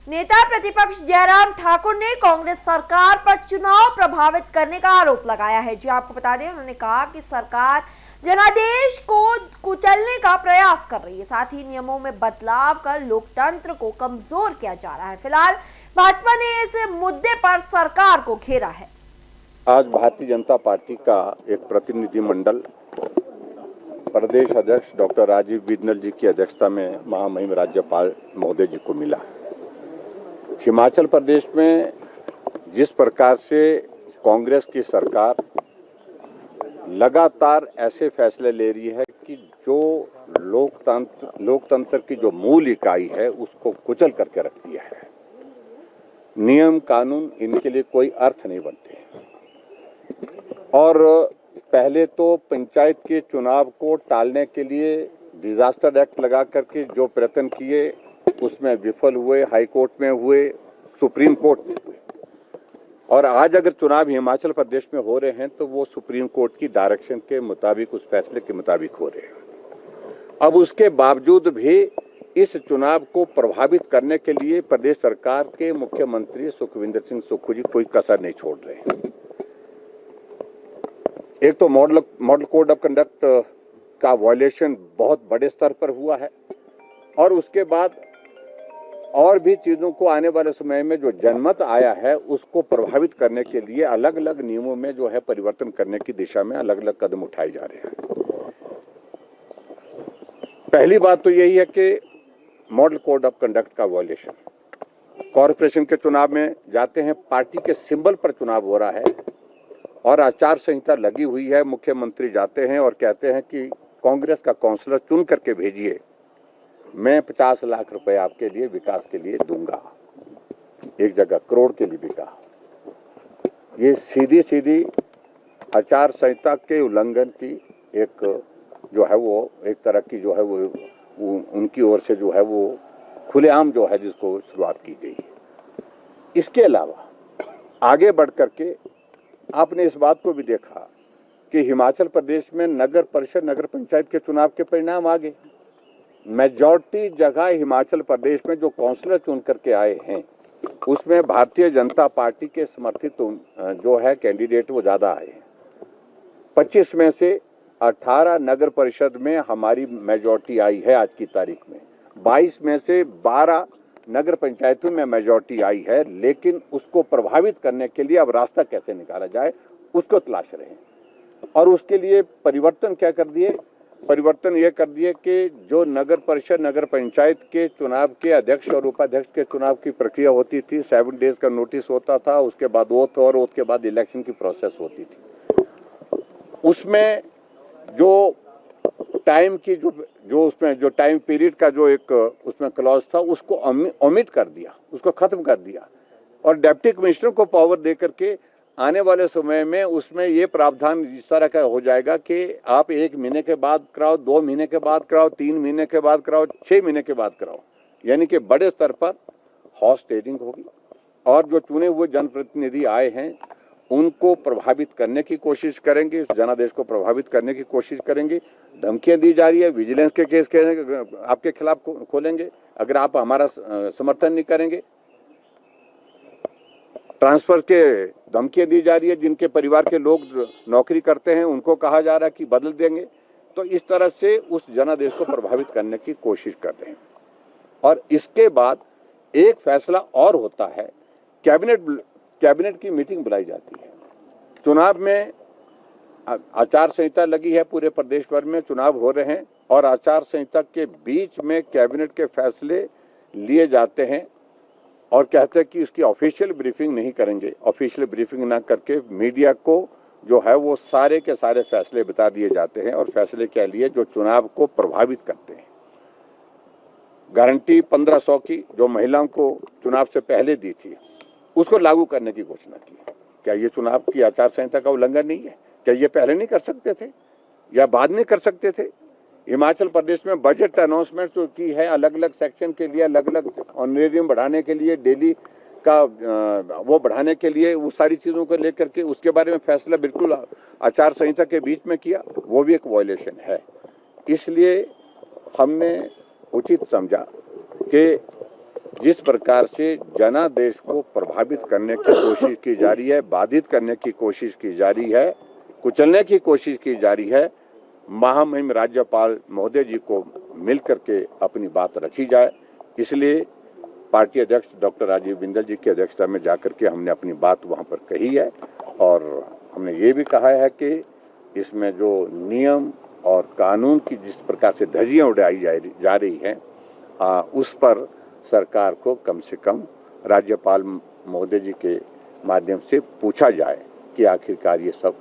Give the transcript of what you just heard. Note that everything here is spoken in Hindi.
नेता प्रतिपक्ष जयराम ठाकुर ने कांग्रेस सरकार पर चुनाव प्रभावित करने का आरोप लगाया है। जी आपको बता दें, उन्होंने कहा कि सरकार जनादेश को कुचलने का प्रयास कर रही है, साथ ही नियमों में बदलाव कर लोकतंत्र को कमजोर किया जा रहा है। फिलहाल भाजपा ने इस मुद्दे पर सरकार को घेरा है। आज भारतीय जनता पार्टी का एक प्रतिनिधिमंडल प्रदेश अध्यक्ष डॉक्टर राजीव बिंदल जी की अध्यक्षता में महामहिम राज्यपाल महोदय जी को मिला। हिमाचल प्रदेश में जिस प्रकार से कांग्रेस की सरकार लगातार ऐसे फैसले ले रही है कि जो लोकतंत्र की जो मूल इकाई है उसको कुचल करके रख दिया है। नियम कानून इनके लिए कोई अर्थ नहीं बनते। और पहले तो पंचायत के चुनाव को टालने के लिए डिजास्टर एक्ट लगा करके जो प्रयत्न किए उसमें विफल हुए, हाई कोर्ट में हुए, सुप्रीम कोर्ट में हुए। और आज अगर चुनाव हिमाचल प्रदेश में हो रहे हैं तो वो सुप्रीम कोर्ट की डायरेक्शन के मुताबिक, उस फैसले के मुताबिक हो रहे हैं। अब उसके बावजूद भी इस चुनाव को प्रभावित करने के लिए प्रदेश सरकार के मुख्यमंत्री सुखविंदर सिंह सुक्खू जी कोई कसर नहीं छोड़ रहे हैं। एक तो मॉडल कोड ऑफ कंडक्ट का वायलेशन बहुत बड़े स्तर पर हुआ है, और उसके बाद और भी चीजों को आने वाले समय में जो जनमत आया है उसको प्रभावित करने के लिए अलग अलग नियमों में जो है परिवर्तन करने की दिशा में अलग अलग कदम उठाए जा रहे हैं। पहली बात तो यही है कि मॉडल कोड ऑफ कंडक्ट का वायलेशन, कॉर्पोरेशन के चुनाव में जाते हैं, पार्टी के सिंबल पर चुनाव हो रहा है और आचार संहिता लगी हुई है। मुख्यमंत्री जाते हैं और कहते हैं कि कांग्रेस का काउंसलर चुन करके भेजिए, मैं 50 लाख रुपए आपके लिए विकास के लिए दूंगा। एक जगह करोड़ के लिए भी कहा। ये सीधी सीधी आचार संहिता के उल्लंघन की एक जो है वो एक तरह की जो है वो उनकी ओर से जो है वो खुलेआम जो है जिसको शुरुआत की गई। इसके अलावा आगे बढ़ करके आपने इस बात को भी देखा कि हिमाचल प्रदेश में नगर परिषद, नगर पंचायत के चुनाव के परिणाम आ गए। मेजॉरिटी जगह हिमाचल प्रदेश में जो काउंसलर चुन करके आए हैं उसमें भारतीय जनता पार्टी के समर्थित जो है कैंडिडेट वो ज्यादा आए हैं। 25 में से 18 नगर परिषद में हमारी मेजॉरिटी आई है आज की तारीख में। 22 में से 12 नगर पंचायतों में मेजॉरिटी आई है, लेकिन उसको प्रभावित करने के लिए अब रास्ता कैसे निकाला जाए उसको तलाश रहे हैं। और उसके लिए परिवर्तन क्या कर दिए? परिवर्तन ये कर दिए कि जो नगर परिषद, नगर पंचायत के चुनाव के अध्यक्ष और उपाध्यक्ष के चुनाव की प्रक्रिया होती थी, 7 डेज का नोटिस होता था, उसके बाद ओथ और ओथ के बाद इलेक्शन की प्रोसेस होती थी। उसमें जो टाइम की जो उसमें जो टाइम पीरियड का जो एक उसमें क्लॉज था उसको ओमिट कर दिया, उसको खत्म कर दिया और डिप्टी कमिश्नर को पावर दे करके आने वाले समय में उसमें ये प्रावधान इस तरह का हो जाएगा कि आप 1 महीने के बाद कराओ, 2 महीने के बाद कराओ, 3 महीने के बाद कराओ, 6 महीने के बाद कराओ। यानी कि बड़े स्तर पर हॉर्स ट्रेडिंग होगी और जो चुने हुए जनप्रतिनिधि आए हैं उनको प्रभावित करने की कोशिश करेंगे, जनादेश को प्रभावित करने की कोशिश करेंगे। धमकियां दी जा रही है, विजिलेंस के केस आपके खिलाफ खोलेंगे अगर आप हमारा समर्थन नहीं करेंगे। ट्रांसफर के धमकियां दी जा रही है, जिनके परिवार के लोग नौकरी करते हैं उनको कहा जा रहा है कि बदल देंगे। तो इस तरह से उस जनादेश को प्रभावित करने की कोशिश कर रहे हैं। और इसके बाद एक फैसला और होता है, कैबिनेट की मीटिंग बुलाई जाती है। चुनाव में आचार संहिता लगी है, पूरे प्रदेश भर में चुनाव हो रहे हैं और आचार संहिता के बीच में कैबिनेट के फैसले लिए जाते हैं और कहते हैं कि इसकी ऑफिशियल ब्रीफिंग नहीं करेंगे। ऑफिशियल ब्रीफिंग ना करके मीडिया को जो है वो सारे के सारे फैसले बता दिए जाते हैं और फैसले के लिए जो चुनाव को प्रभावित करते हैं। गारंटी 1500 की जो महिलाओं को चुनाव से पहले दी थी उसको लागू करने की घोषणा की। क्या ये चुनाव की आचार संहिता का उल्लंघन नहीं है? क्या ये पहले नहीं कर सकते थे या बाद में कर सकते थे? हिमाचल प्रदेश में बजट अनाउंसमेंट जो की है अलग अलग सेक्शन के लिए, अलग अलग ऑनरेरियम बढ़ाने के लिए, डेली का वो बढ़ाने के लिए, वो सारी चीज़ों को लेकर के उसके बारे में फैसला बिल्कुल आचार संहिता के बीच में किया, वो भी एक वायलेशन है। इसलिए हमने उचित समझा कि जिस प्रकार से जनादेश को प्रभावित करने की कोशिश की जा रही है, बाधित करने की कोशिश की जा रही है, कुचलने की कोशिश की जा रही है, महामहिम राज्यपाल महोदय जी को मिल करके अपनी बात रखी जाए। इसलिए पार्टी अध्यक्ष डॉक्टर राजीव बिंदल जी की अध्यक्षता में जाकर के हमने अपनी बात वहां पर कही है और हमने ये भी कहा है कि इसमें जो नियम और कानून की जिस प्रकार से धज्जियां उड़ाई जा रही हैं उस पर सरकार को कम से कम राज्यपाल महोदय जी के माध्यम से पूछा जाए कि आखिरकार ये सब